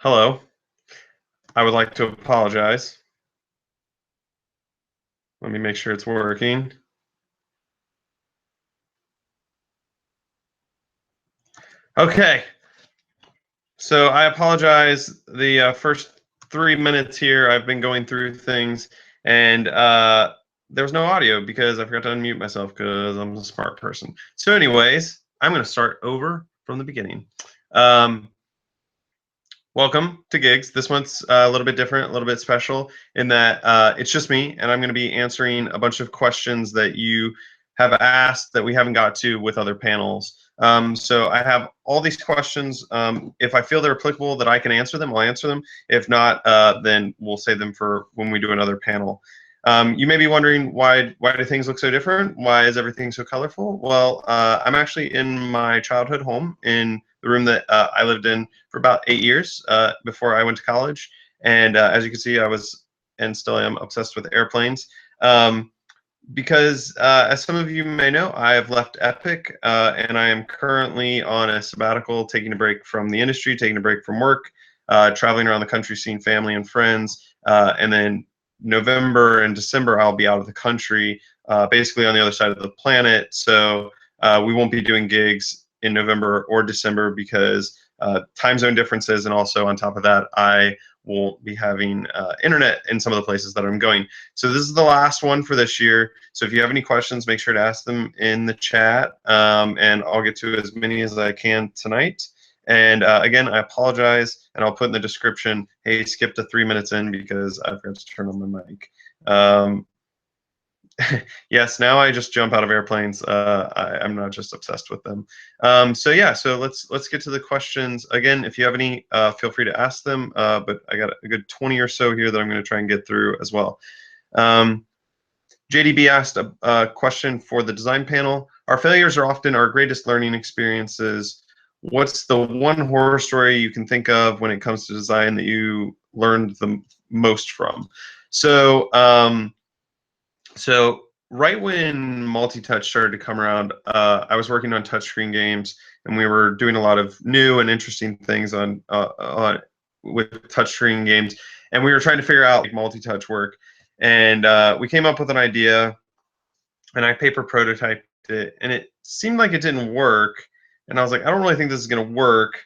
Hello. I would like to apologize. Let me make sure it's working. Okay. So I apologize. The first 3 minutes here, I've been going through things, and there was no audio because I forgot to unmute myself because I'm a smart person. So, anyways, I'm going to start over from the beginning. Um, Welcome to Gigs. This one's a little bit different, a little bit special in that it's just me, and I'm going to be answering a bunch of questions that you have asked that we haven't got to with other panels. So I have all these questions. If I feel they're applicable that I can answer them, I'll answer them. If not, then we'll save them for when we do another panel. You may be wondering why do things look so different? Why is everything so colorful? Well, I'm actually in my childhood home in the room that I lived in for about 8 years before I went to college. And as you can see, I was and still am obsessed with airplanes. Because, as some of you may know, I have left Epic and I am currently on a sabbatical, taking a break from the industry, taking a break from work, traveling around the country, seeing family and friends. And then November and December, I'll be out of the country, basically on the other side of the planet. So we won't be doing gigs in November or December because time zone differences, and also on top of that, I won't be having internet in some of the places that I'm going. So this is the last one for this year. So if you have any questions, make sure to ask them in the chat, and I'll get to as many as I can tonight. And again, I apologize, and I'll put in the description, hey, skip to 3 minutes in because I forgot to turn on my mic. Yes, now I just jump out of airplanes. I'm not just obsessed with them. So yeah, so let's get to the questions. Again, if you have any, feel free to ask them. But I got a good 20 or so here that I'm going to try and get through as well. JDB asked a question for the design panel. Our failures are often our greatest learning experiences. What's the one horror story you can think of when it comes to design that you learned the most from? So right when multi-touch started to come around, I was working on touchscreen games, and we were doing a lot of new and interesting things with touchscreen games, and we were trying to figure out like multi-touch work, and we came up with an idea, and I paper prototyped it, and it seemed like it didn't work, and I was like, I don't really think this is going to work,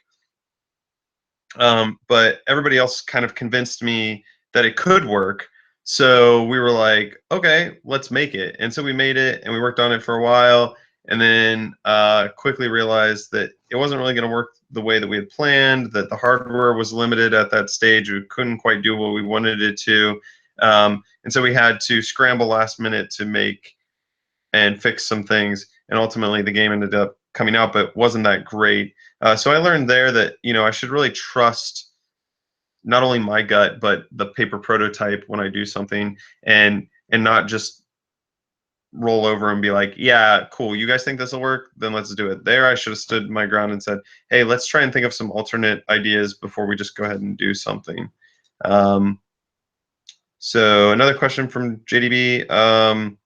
but everybody else kind of convinced me that it could work. So we were like, okay, let's make it. And so we made it, and we worked on it for a while, and then quickly realized that it wasn't really going to work the way that we had planned, that the hardware was limited at that stage. We couldn't quite do what we wanted it to. And so we had to scramble last minute to make and fix some things. And ultimately, the game ended up coming out, but wasn't that great. So I learned there that I should really trust not only my gut but the paper prototype when I do something, and not just roll over and be like, yeah, cool, you guys think this will work, then let's do it. There I should have stood my ground and said, hey, let's try and think of some alternate ideas before we just go ahead and do something. So another question from JDB.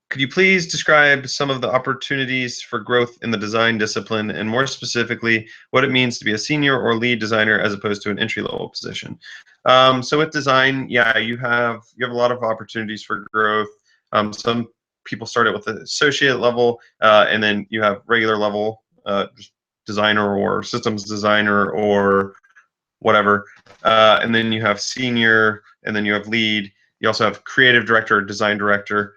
Could you please describe some of the opportunities for growth in the design discipline, and more specifically, what it means to be a senior or lead designer as opposed to an entry-level position? So with design, yeah, you have a lot of opportunities for growth. Some people start it with the associate level, and then you have regular level designer or systems designer or whatever, and then you have senior, and then you have lead. You also have creative director or design director.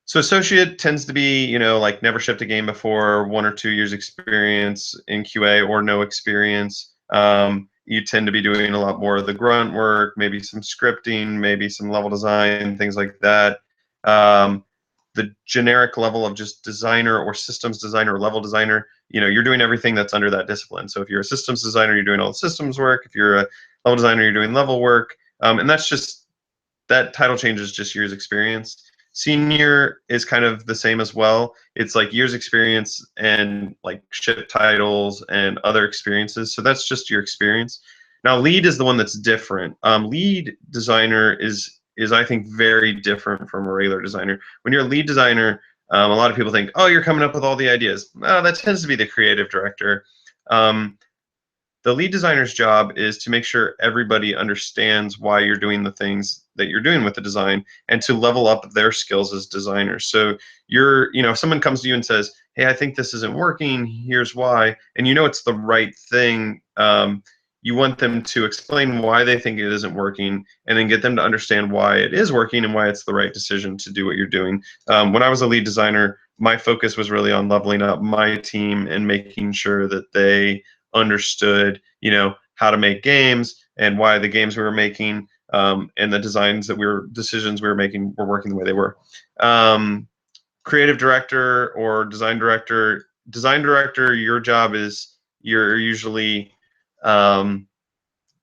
So associate tends to be, like never shipped a game before, 1 or 2 years experience in QA or no experience. You tend to be doing a lot more of the grunt work, maybe some scripting, maybe some level design, things like that. The generic level of just designer or systems designer or level designer, you're doing everything that's under that discipline. So if you're a systems designer, you're doing all the systems work. If you're a level designer, you're doing level work. And that title change is just years experience. Senior is kind of the same as well. It's like years experience and like ship titles and other experiences. So that's just your experience. Now lead is the one that's different. Lead designer is I think very different from a regular designer. When you're a lead designer, a lot of people think, oh, you're coming up with all the ideas. That tends to be the creative director. The lead designer's job is to make sure everybody understands why you're doing the things that you're doing with the design and to level up their skills as designers. So if someone comes to you and says, hey, I think this isn't working, here's why, and you know it's the right thing, you want them to explain why they think it isn't working and then get them to understand why it is working and why it's the right decision to do what you're doing. When I was a lead designer, my focus was really on leveling up my team and making sure that they understood, how to make games and why the games we were making and the decisions we were making were working the way they were. Creative director or design director. Design director, your job is you're usually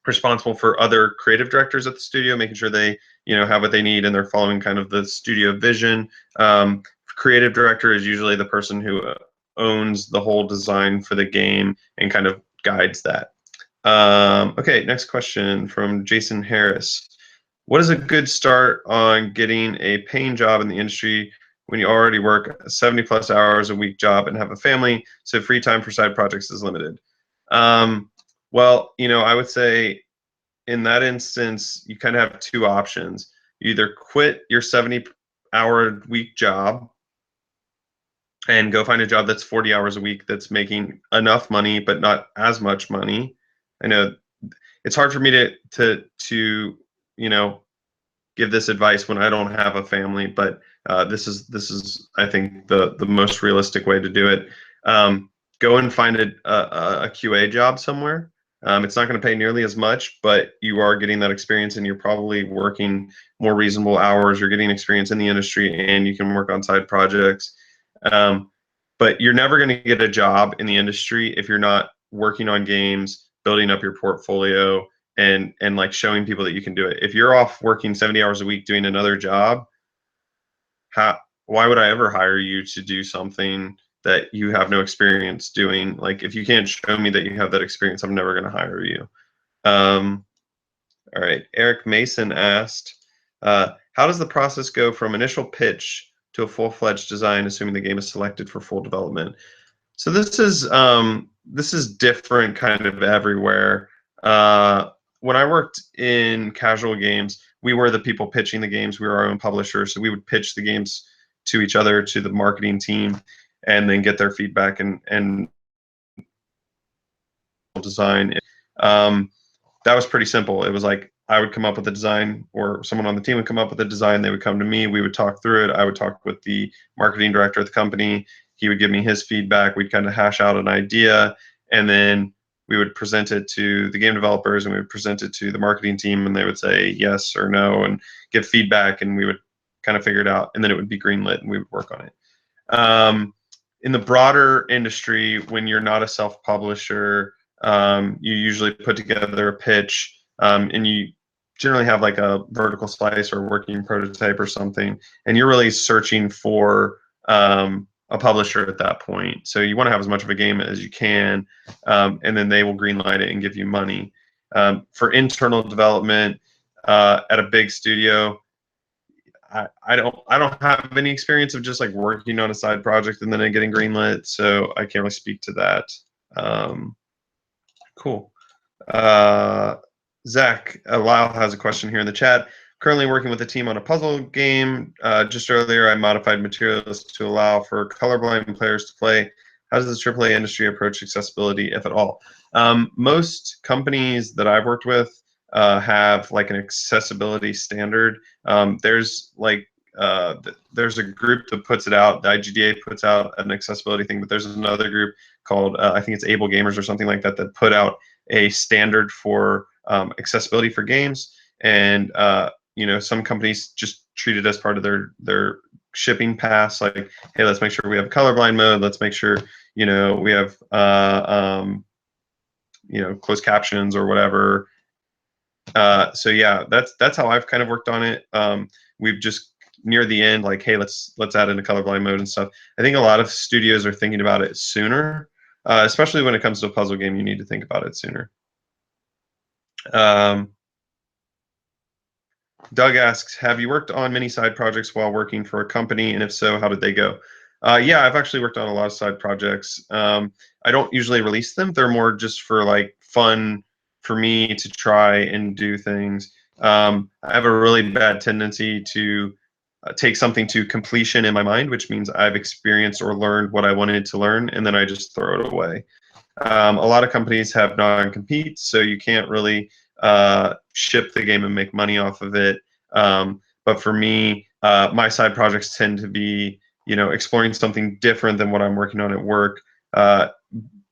responsible for other creative directors at the studio, making sure they have what they need and they're following kind of the studio vision. Creative director is usually the person who owns the whole design for the game and kind of guides that. Okay, next question from Jason Harris. What is a good start on getting a paying job in the industry when you already work a 70 plus hours a week job and have a family, so free time for side projects is limited? Well, I would say in that instance, you kind of have two options. You either quit your 70-hour week job and go find a job that's 40 hours a week that's making enough money but not as much money. I know it's hard for me to give this advice when I don't have a family, but this is I think the most realistic way to do it. Go and find a QA job somewhere. It's not going to pay nearly as much, but you are getting that experience and you're probably working more reasonable hours. You're getting experience in the industry and you can work on side projects. But you're never going to get a job in the industry if you're not working on games, building up your portfolio, and like showing people that you can do it. If you're off working 70 hours a week doing another job, why would I ever hire you to do something that you have no experience doing? Like, if you can't show me that you have that experience, I'm never going to hire you. All right, Eric Mason asked, how does the process go from initial pitch to a full-fledged design, assuming the game is selected for full development? So this is different kind of everywhere. When I worked in casual games, we were the people pitching the games. We were our own publisher, so we would pitch the games to each other, to the marketing team, and then get their feedback and design. That was pretty simple. It was like I would come up with a design, or someone on the team would come up with a design. They would come to me. We would talk through it. I would talk with the marketing director of the company. He would give me his feedback. We'd kind of hash out an idea, and then we would present it to the game developers, and we would present it to the marketing team, and they would say yes or no and give feedback, and we would kind of figure it out, and then it would be greenlit, and we would work on it. In the broader industry, when you're not a self-publisher, you usually put together a pitch, and you generally have like a vertical slice or working prototype or something, and you're really searching for a publisher at that point. So you want to have as much of a game as you can, and then they will greenlight it and give you money. For internal development at a big studio, I don't have any experience of just like working on a side project and then it getting greenlit, so I can't really speak to that. Cool. Zach, Lyle has a question here in the chat. Currently working with a team on a puzzle game. Just earlier, I modified materials to allow for colorblind players to play. How does the AAA industry approach accessibility, if at all? Most companies that I've worked with have like an accessibility standard. There's a group that puts it out. The IGDA puts out an accessibility thing, but there's another group called I think it's Able Gamers or something like that that put out a standard for accessibility for games. And some companies just treat it as part of their shipping pass. Like, hey, let's make sure we have colorblind mode. Let's make sure we have closed captions or whatever. So yeah, that's how I've kind of worked on it. We've just near the end, like, hey, let's add in a colorblind mode and stuff. I think a lot of studios are thinking about it sooner, especially when it comes to a puzzle game. You need to think about it sooner. Doug asks, have you worked on many side projects while working for a company, and if so, how did they go? Yeah, I've actually worked on a lot of side projects. I don't usually release them. They're more just for like fun for me to try and do things. I have a really bad tendency to take something to completion in my mind, which means I've experienced or learned what I wanted to learn, and then I just throw it away. A lot of companies have non-compete, so you can't really ship the game and make money off of it. But for me, my side projects tend to be, exploring something different than what I'm working on at work.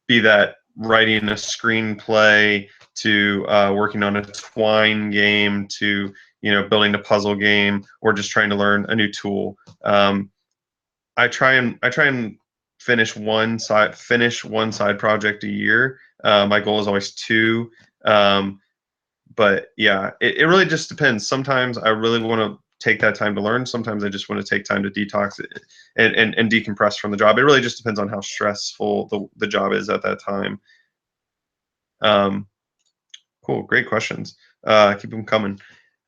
Be that writing a screenplay to working on a twine game to building a puzzle game or just trying to learn a new tool. I try and finish one side project a year. My goal is always two. But yeah, it really just depends. Sometimes I really want to take that time to learn. Sometimes I just want to take time to detox it and decompress from the job. It really just depends on how stressful the job is at that time. Um, cool, great questions. Keep them coming.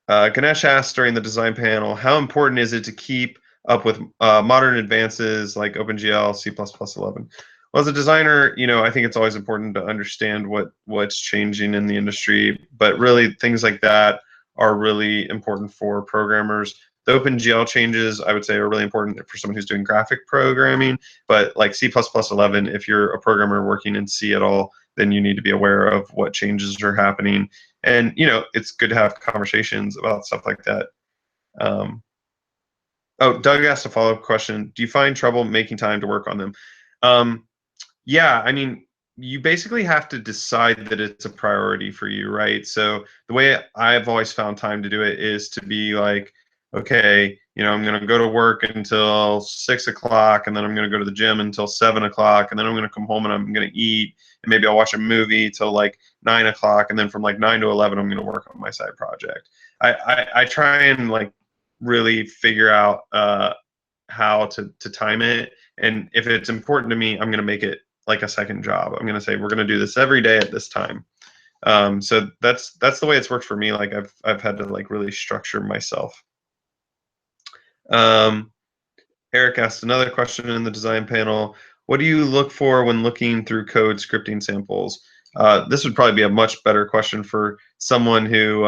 Ganesh asked during the design panel, how important is it to keep up with modern advances like OpenGL, C++11? Well, as a designer, I think it's always important to understand what's changing in the industry, but really things like that are really important for programmers. The OpenGL changes, I would say, are really important for someone who's doing graphic programming, but like C++11, if you're a programmer working in C at all, then you need to be aware of what changes are happening. And, it's good to have conversations about stuff like that. Oh, Doug asked a follow-up question. Do you find trouble making time to work on them? Yeah, I mean, you basically have to decide that it's a priority for you, right? So the way I've always found time to do it is to be like, okay, I'm going to go to work until 6 o'clock, and then I'm going to go to the gym until 7 o'clock, and then I'm going to come home and I'm going to eat, and maybe I'll watch a movie till like 9 o'clock, and then from like 9 to 11, I'm going to work on my side project. I try and like really figure out how to time it, and if it's important to me, I'm going to make it like a second job. I'm going to say we're going to do this every day at this time. So that's the way it's worked for me. Like I've had to like really structure myself. Eric asked another question in the design panel. What do you look for when looking through code scripting samples? This would probably be a much better question for someone who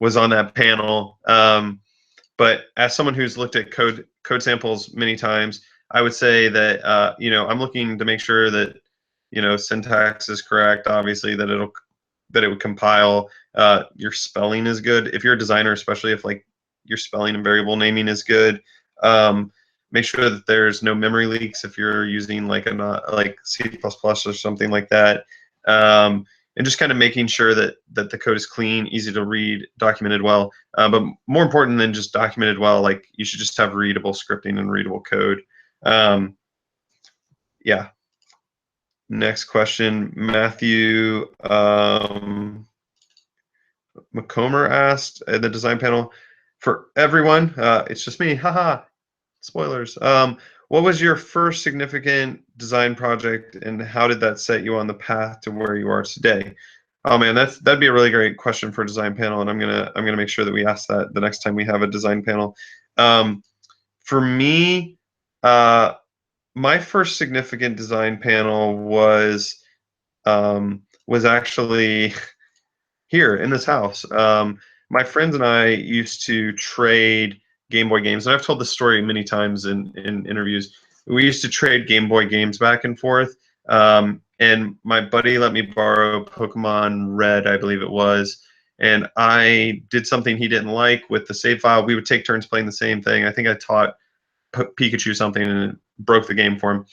was on that panel. But as someone who's looked at code samples many times, I would say that I'm looking to make sure that syntax is correct. Obviously, that it would compile. Your spelling is good. If you're a designer, especially if like your spelling and variable naming is good. Make sure that there's no memory leaks if you're using like like C++ or something like that. And just kind of making sure that the code is clean, easy to read, documented well. But more important than just documented well, like you should just have readable scripting and readable code. Yeah. Next question, Matthew McComer asked in the design panel, for everyone, it's just me, haha, spoilers. What was your first significant design project, and how did that set you on the path to where you are today? Oh man, that'd be a really great question for a design panel, and I'm gonna make sure that we ask that the next time we have a design panel. For me, my first significant design panel was actually here in this house. My friends and I used to trade Game Boy games, and I've told this story many times in interviews. We used to trade Game Boy games back and forth, and my buddy let me borrow Pokemon Red, I believe it was, and I did something he didn't like with the save file. We would take turns playing the same thing. I think I taught Pikachu something, and it broke the game for him.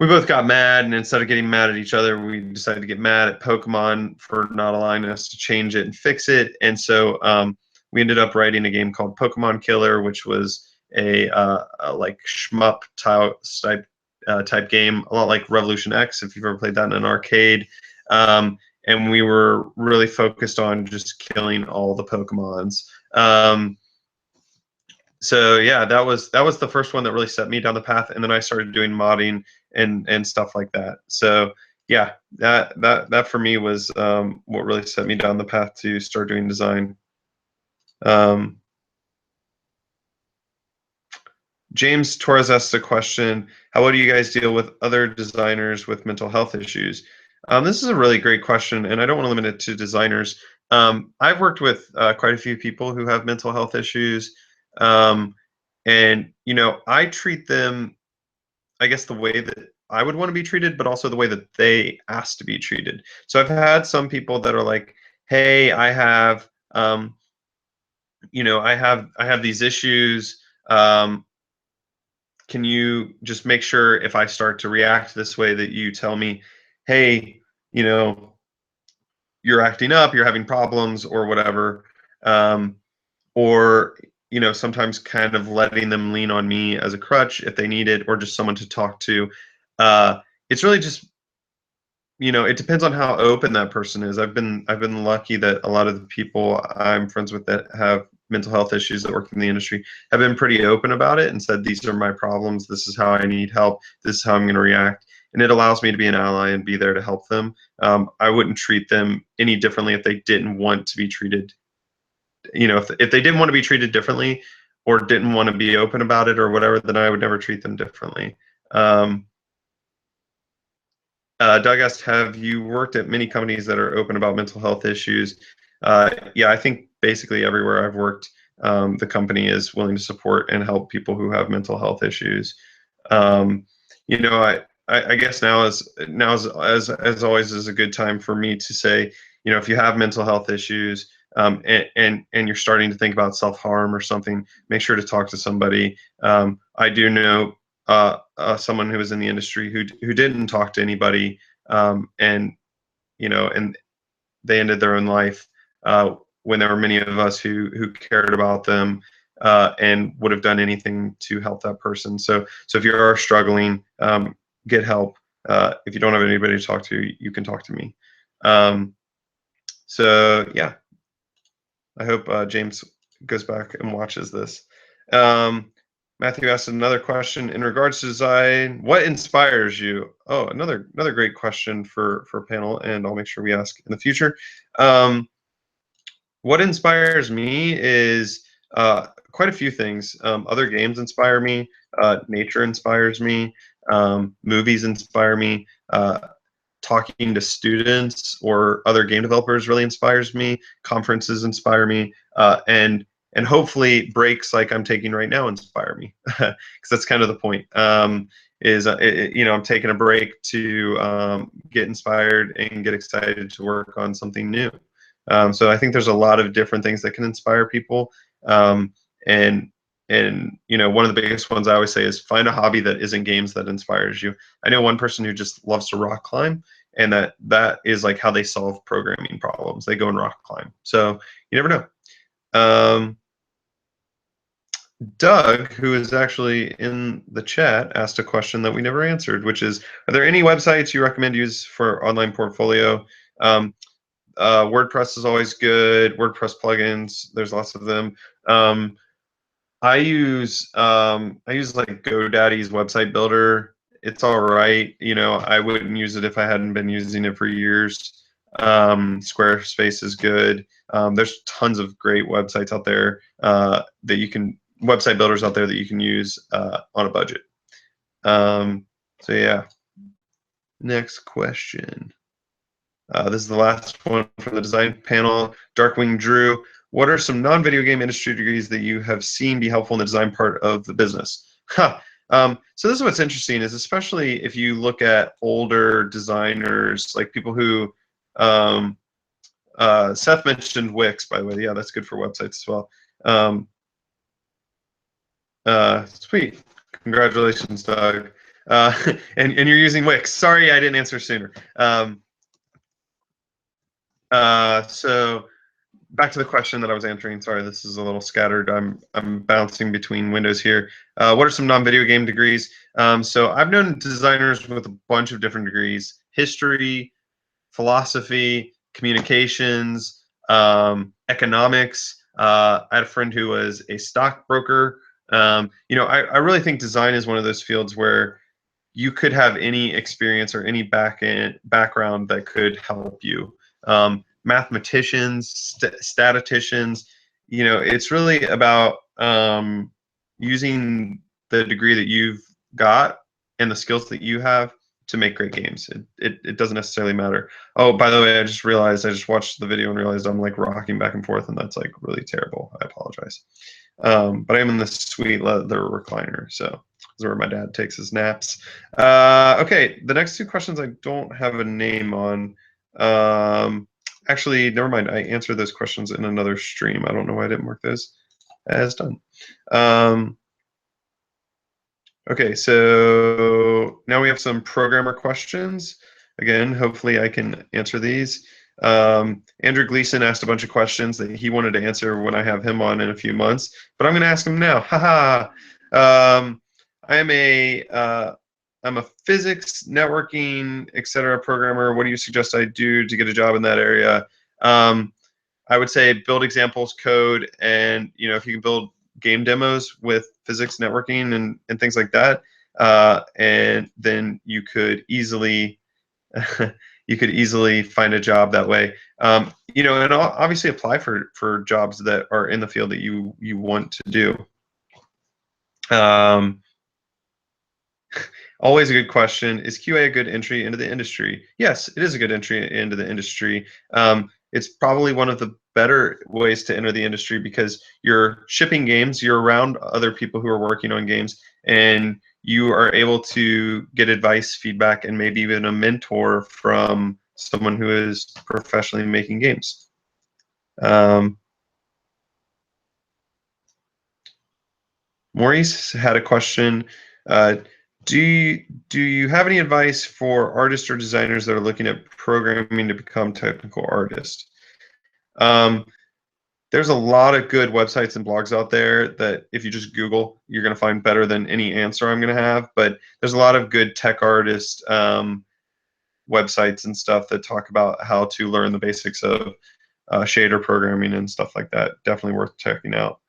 We both got mad, and instead of getting mad at each other, we decided to get mad at Pokemon for not allowing us to change it and fix it. And so we ended up writing a game called Pokemon Killer, which was a like shmup type game, a lot like Revolution X, if you've ever played that in an arcade. And we were really focused on just killing all the Pokemons. So yeah, that was the first one that really set me down the path, and then I started doing modding and stuff like that. So yeah, that for me was what really set me down the path to start doing design. James Torres asked a question: how do you guys deal with other designers with mental health issues? This is a really great question, and I don't want to limit it to designers. I've worked with quite a few people who have mental health issues, um, and I treat them, I guess, the way that I would want to be treated, but also the way that they ask to be treated. So I've had some people that are like, "Hey, I have, I have these issues. Um, can you just make sure if I start to react this way that you tell me, hey, you know, you're acting up, you're having problems, or whatever." Um, or sometimes kind of letting them lean on me as a crutch if they need it, or just someone to talk to. It's really just, it depends on how open that person is. I've been lucky that a lot of the people I'm friends with that have mental health issues that work in the industry have been pretty open about it and said, these are my problems, this is how I need help, this is how I'm going to react. And it allows me to be an ally and be there to help them. I wouldn't treat them any differently if they didn't want to be treated. If they didn't want to be treated differently or didn't want to be open about it or whatever, then I would never treat them differently. Um, Doug asked, have you worked at many companies that are open about mental health issues? Yeah, I think basically everywhere I've worked, the company is willing to support and help people who have mental health issues. Um, I guess now as always is a good time for me to say, if you have mental health issues, and you're starting to think about self-harm or something, make sure to talk to somebody. I do know someone who was in the industry who didn't talk to anybody, and they ended their own life, when there were many of us who cared about them, and would have done anything to help that person. So if you are struggling, get help. If you don't have anybody to talk to, you can talk to me. Um, so yeah, I hope James goes back and watches this. Um, Matthew asked another question in regards to design. What inspires you? Oh, another great question for a panel, and I'll make sure we ask in the future. What inspires me is quite a few things. Other games inspire me. Nature inspires me. Movies inspire me. Talking to students or other game developers really inspires me. Conferences inspire me, and hopefully breaks like I'm taking right now inspire me, because that's kind of the point. I'm taking a break to get inspired and get excited to work on something new. So I think there's a lot of different things that can inspire people, um, and one of the biggest ones I always say is find a hobby that isn't games that inspires you. I know one person who just loves to rock climb, and that is like how they solve programming problems. They go and rock climb. So you never know. Um, Doug, who is actually in the chat, asked a question that we never answered, which is, are there any websites you recommend use for online portfolio? Um, WordPress is always good. WordPress plugins, there's lots of them. I use like GoDaddy's website builder. It's all right. I wouldn't use it if I hadn't been using it for years. Squarespace is good. There's tons of great websites out there, website builders out there that you can use on a budget. So yeah. Next question. This is the last one from the design panel. Darkwing Drew, what are some non-video game industry degrees that you have seen be helpful in the design part of the business? Huh. So this is what's interesting is, especially if you look at older designers, like people who, Seth mentioned Wix, by the way. Yeah, that's good for websites as well. Sweet. Congratulations, Doug. And you're using Wix. Sorry I didn't answer sooner. So back to the question that I was answering. Sorry, this is a little scattered. I'm bouncing between windows here. What are some non-video game degrees? So I've known designers with a bunch of different degrees: history, philosophy, communications, economics. I had a friend who was a stockbroker. I really think design is one of those fields where you could have any experience or any background that could help you. Mathematicians, statisticians, it's really about using the degree that you've got and the skills that you have to make great games. It doesn't necessarily matter. Oh, by the way, I just realized I just watched the video and realized I'm like rocking back and forth, and that's like really terrible. I apologize. But I'm in this sweet leather recliner, so this is where my dad takes his naps. Okay, the next two questions I don't have a name on. Actually, never mind. I answered those questions in another stream. I don't know why I didn't mark those as done. Okay, so now we have some programmer questions. Again, hopefully I can answer these. Andrew Gleason asked a bunch of questions that he wanted to answer when I have him on in a few months, but I'm going to ask him now. Haha. I'm a physics, networking, etc. programmer. What do you suggest I do to get a job in that area? I would say build examples code, and if you can build game demos with physics, networking, and things like that, and then you could easily find a job that way. And obviously apply for jobs that are in the field that you want to do. Always a good question. Is QA a good entry into the industry? Yes, it is a good entry into the industry. It's probably one of the better ways to enter the industry because you're shipping games, you're around other people who are working on games, and you are able to get advice, feedback, and maybe even a mentor from someone who is professionally making games. Maurice had a question. Do you have any advice for artists or designers that are looking at programming to become technical artists? There's a lot of good websites and blogs out there that if you just Google, you're going to find better than any answer I'm going to have. But there's a lot of good tech artist websites and stuff that talk about how to learn the basics of shader programming and stuff like that. Definitely worth checking out.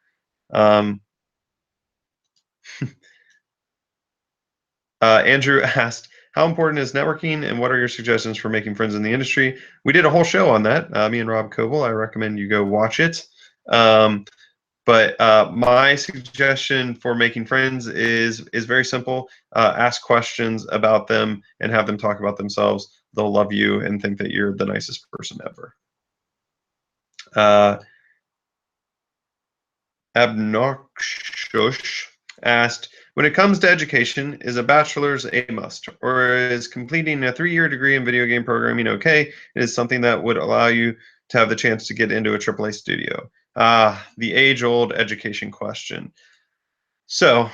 Andrew asked, how important is networking and what are your suggestions for making friends in the industry? We did a whole show on that, me and Rob Coble. I recommend you go watch it. But my suggestion for making friends is very simple. Ask questions about them and have them talk about themselves. They'll love you and think that you're the nicest person ever. Abnoxious asked, when it comes to education, is a bachelor's a must, or is completing a 3-year degree in video game programming okay? It is something that would allow you to have the chance to get into a AAA studio. The age-old education question. So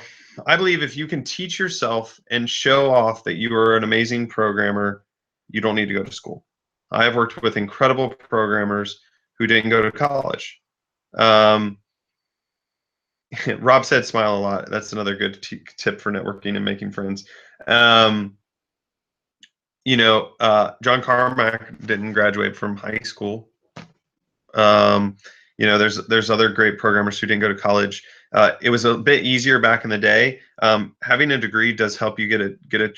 I believe if you can teach yourself and show off that you are an amazing programmer, you don't need to go to school. I have worked with incredible programmers who didn't go to college. Rob said smile a lot. That's another good tip for networking and making friends. John Carmack didn't graduate from high school. There's other great programmers who didn't go to college. It was a bit easier back in the day. Having a degree does help you get a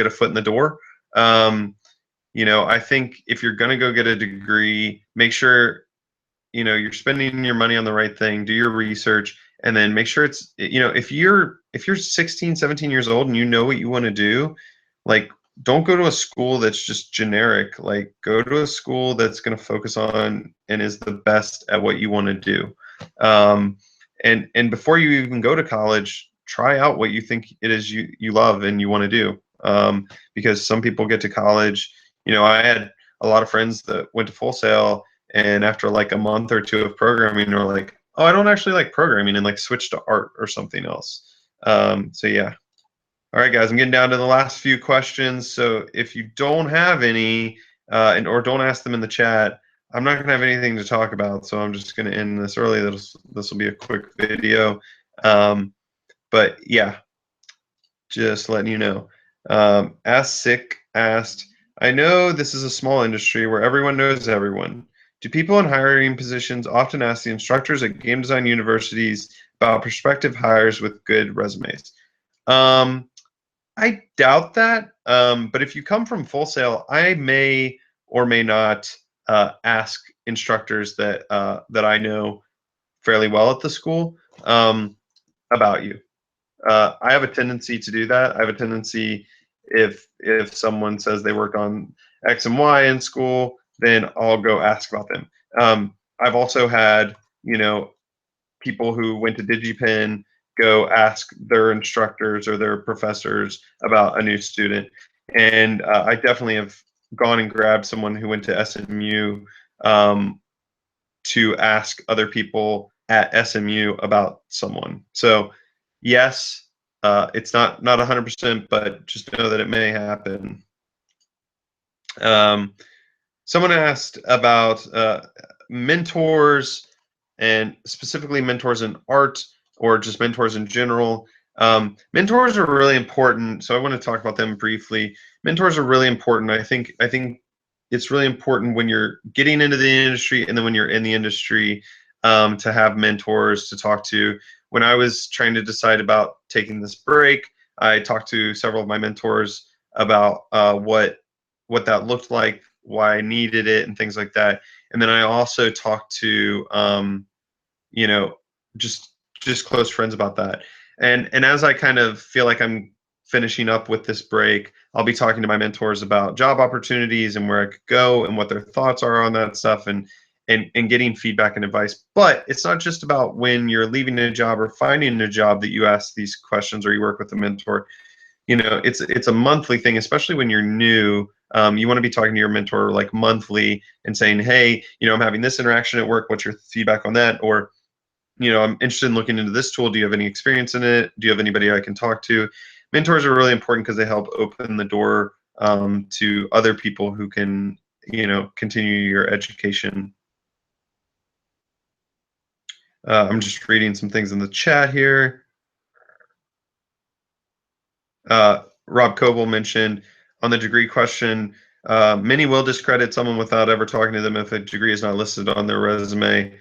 foot in the door. I think if you're gonna go get a degree, make sure you're spending your money on the right thing. Do your research, and then make sure it's if you're 16, 17 years old and you know what you want to do, like don't go to a school that's just generic. Like go to a school that's going to focus on and is the best at what you want to do. And before you even go to college, try out what you think it is you love and you want to do. Because some people get to college. I had a lot of friends that went to Full Sail, and after like a month or two of programming, they're like, oh, I don't actually like programming, and like switch to art or something else. So yeah. All right, guys, I'm getting down to the last few questions. So if you don't have any, or don't ask them in the chat, I'm not going to have anything to talk about. So I'm just going to end this early. This will be a quick video. But yeah, just letting you know. Sick asked, I know this is a small industry where everyone knows everyone. Do people in hiring positions often ask the instructors at game design universities about prospective hires with good resumes? I doubt that. But if you come from Full Sail, I may or may not ask instructors that I know fairly well at the school about you. I have a tendency to do that. I have a tendency if someone says they worked on X and Y in school, then I'll go ask about them. I've also had, people who went to DigiPen go ask their instructors or their professors about a new student. And I definitely have gone and grabbed someone who went to SMU to ask other people at SMU about someone. So yes, it's not 100%, but just know that it may happen. Someone asked about mentors, and specifically mentors in art or just mentors in general. Mentors are really important, so I want to talk about them briefly. Mentors are really important. I think it's really important when you're getting into the industry and then when you're in the industry, to have mentors to talk to. When I was trying to decide about taking this break, I talked to several of my mentors about what that looked like, why I needed it, and things like that. And then I also talked to you know, just close friends about that. And as I kind of feel like I'm finishing up with this break, I'll be talking to my mentors about job opportunities and where I could go and what their thoughts are on that stuff, and getting feedback and advice. But it's not just about when you're leaving a job or finding a job that you ask these questions or you work with a mentor. It's a monthly thing, especially when you're new. You want to be talking to your mentor like monthly and saying, hey, I'm having this interaction at work. What's your feedback on that? Or, I'm interested in looking into this tool. Do you have any experience in it? Do you have anybody I can talk to? Mentors are really important because they help open the door to other people who can, continue your education. I'm just reading some things in the chat here. Rob Coble mentioned on the degree question, many will discredit someone without ever talking to them if a degree is not listed on their resume.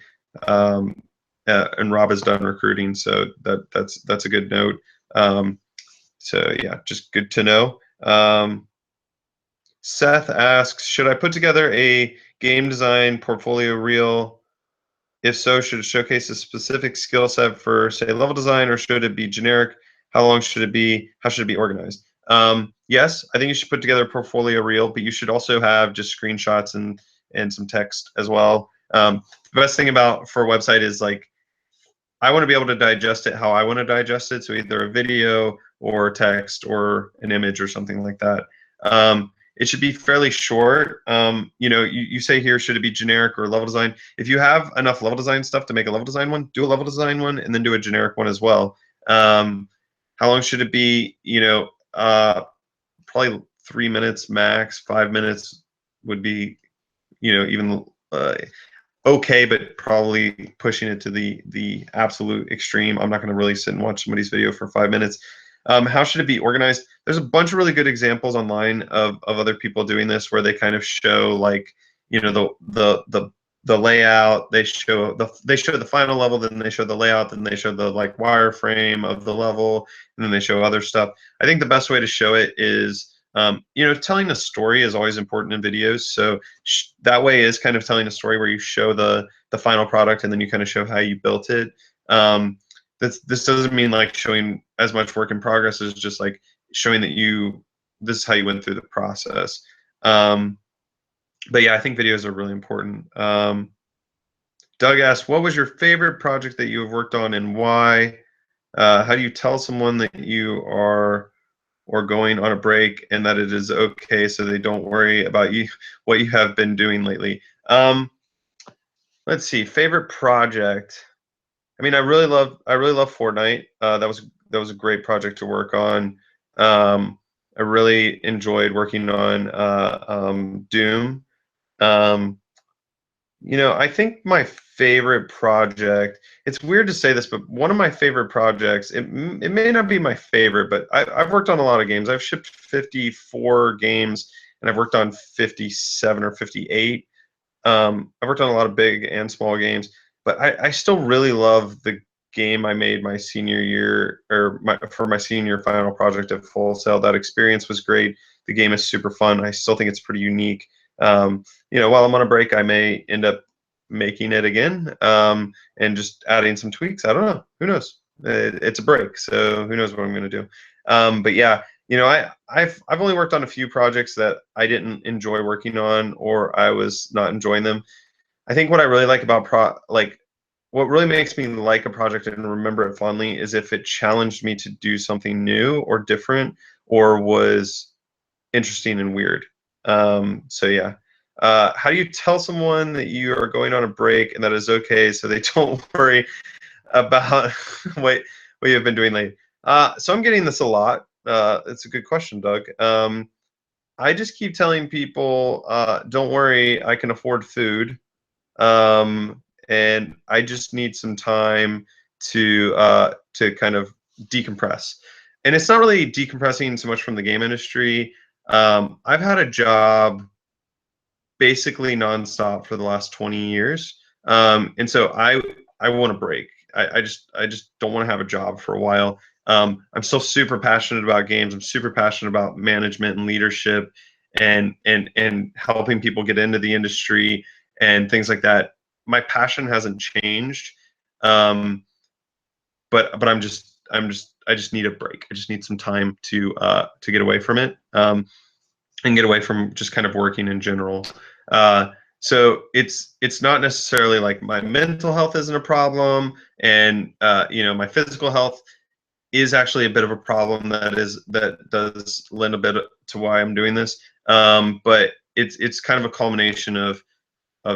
And Rob has done recruiting, so that's a good note. So yeah, just good to know. Seth asks, should I put together a game design portfolio reel? If so, should it showcase a specific skill set for, say, level design, or should it be generic? How long should it be? How should it be organized? Yes, I think you should put together a portfolio reel, but you should also have just screenshots and some text as well. The best thing for a website is, like, I want to be able to digest it how I want to digest it, so either a video or text or an image or something like that. It should be fairly short. You say here, should it be generic or level design? If you have enough level design stuff to make a level design one, do a level design one and then do a generic one as well. How long should it be? Probably 3 minutes max. 5 minutes would be, even okay, but probably pushing it to the absolute extreme. I'm not going to really sit and watch somebody's video for 5 minutes. How should it be organized? There's a bunch of really good examples online of other people doing this, where they kind of show, like, the layout. They show the final level, then they show the layout, then they show the, like, wireframe of the level, and then they show other stuff. I think the best way to show it is, telling a story is always important in videos. So that way is kind of telling a story where you show the final product and then you kind of show how you built it. This doesn't mean like showing as much work in progress as just like showing that this is how you went through the process. But yeah, I think videos are really important. Doug asked, what was your favorite project that you have worked on and why? How do you tell someone that you are or going on a break and that it is okay, so they don't worry about what you have been doing lately? Let's see, favorite project. I mean, I really love Fortnite. That was a great project to work on. I really enjoyed working on Doom. I think my favorite project, it's weird to say this, but one of my favorite projects, it may not be my favorite, but I've worked on a lot of games. I've shipped 54 games, and I've worked on 57 or 58. I've worked on a lot of big and small games, but I still really love the game I made my senior year, or for my senior final project at Full Sail. That experience was great. The game is super fun. I still think it's pretty unique. While I'm on a break, I may end up making it again, and just adding some tweaks. I don't know. Who knows? It's a break, so who knows what I'm going to do. But yeah, you know, I've only worked on a few projects that I didn't enjoy working on, or I was not enjoying them. I think what I really like about what really makes me like a project and remember it fondly is if it challenged me to do something new or different, or was interesting and weird. So yeah. How do you tell someone that you are going on a break and that is okay, so they don't worry about what you've been doing lately? So I'm getting this a lot. It's a good question, Doug. I just keep telling people, don't worry, I can afford food, and I just need some time to kind of decompress. And it's not really decompressing so much from the game industry. I've had a job basically nonstop for the last 20 years. And so I want a break. I just don't want to have a job for a while. I'm still super passionate about games. I'm super passionate about management and leadership, and helping people get into the industry and things like that. My passion hasn't changed. Um, but I just need a break. I just need some time to get away from it. And get away from just kind of working in general. Uh, so it's not necessarily like my mental health isn't a problem, and you know, my physical health is actually a bit of a problem that does lend a bit to why I'm doing this. But it's kind of a culmination of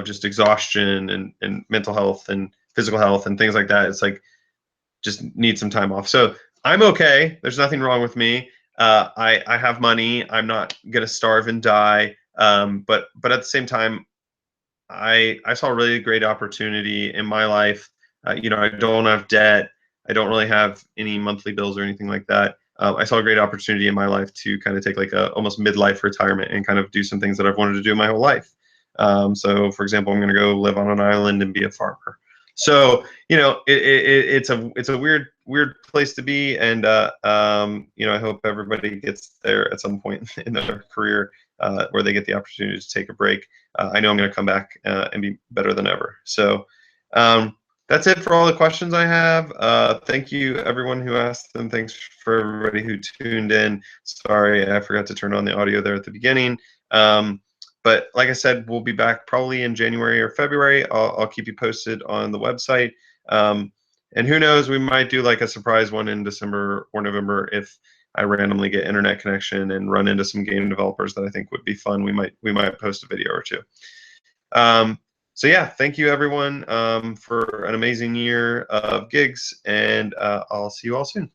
just exhaustion and mental health and physical health and things like that. It's like just need some time off. So I'm okay. There's nothing wrong with me. I have money. I'm not gonna starve and die. But at the same time, I saw a really great opportunity in my life. You know, I don't have debt. I don't really have any monthly bills or anything like that. I saw a great opportunity in my life to kind of take like a almost midlife retirement and kind of do some things that I've wanted to do my whole life. So, for example, I'm going to go live on an island and be a farmer. So, you know, it's a weird place to be, and you know, I hope everybody gets there at some point in their career where they get the opportunity to take a break. I know I'm going to come back and be better than ever. So um, that's it for all the questions I have. Thank you, everyone who asked them. Thanks for everybody who tuned in. Sorry, I forgot to turn on the audio there at the beginning. But like I said, we'll be back probably in January or February. I'll keep you posted on the website. And who knows, we might do like a surprise one in December or November if I randomly get internet connection and run into some game developers that I think would be fun. We might post a video or two. So yeah, thank you everyone for an amazing year of gigs, and I'll see you all soon.